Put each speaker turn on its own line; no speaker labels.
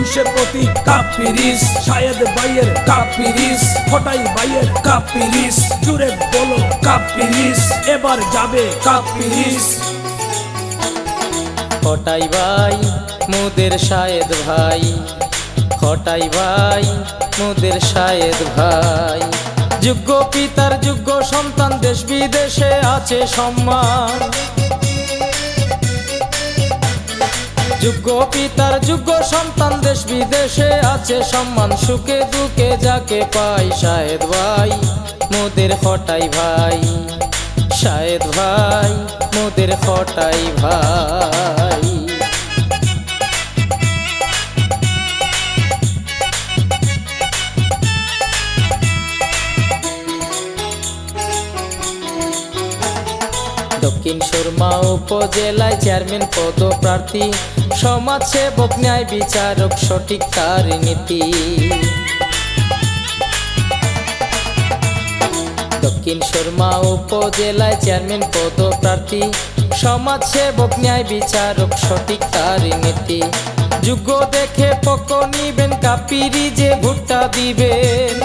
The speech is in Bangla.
চলছে প্রতি কাপ পিরিস, শাহেদ ভাইয়ের কাপ পিরিস, ফটাই ভাইয়ের কাপ পিরিস, জুড়ে বলো কাপ পিরিস, এবার যাবে কাপ পিরিস।
ফটাই ভাই মোদের শাহেদ ভাই, ফটাই ভাই মোদের শাহেদ ভাই, যোগ্য পিতার যোগ্য সন্তান, দেশ বিদেশে আছে সম্মান। যোগ্য পিতার যোগ্য সন্তান, দেশ বিদেশে আছে সম্মান, সুখে দুঃখে যাকে পাই শাহেদ ভাই মোদের ফটাই ভাই, শাহেদ ভাই মোদের ফটাই ভাই। দক্ষিণ সুরমা উপজেলায় চেয়ারম্যান পদপ্রার্থী, সমাজসেবক ন্যায় বিচারক সঠিক তার নীতি। দক্ষিণ সুরমা উপজেলায় চেয়ারম্যান পদপ্রার্থী, সমাজসেবক ন্যায় বিচারক সঠিক তার নীতি। যোগ্য দেখে পক্ষ নিবেন, কাপ পিরিজে ভোটটা দিবেন।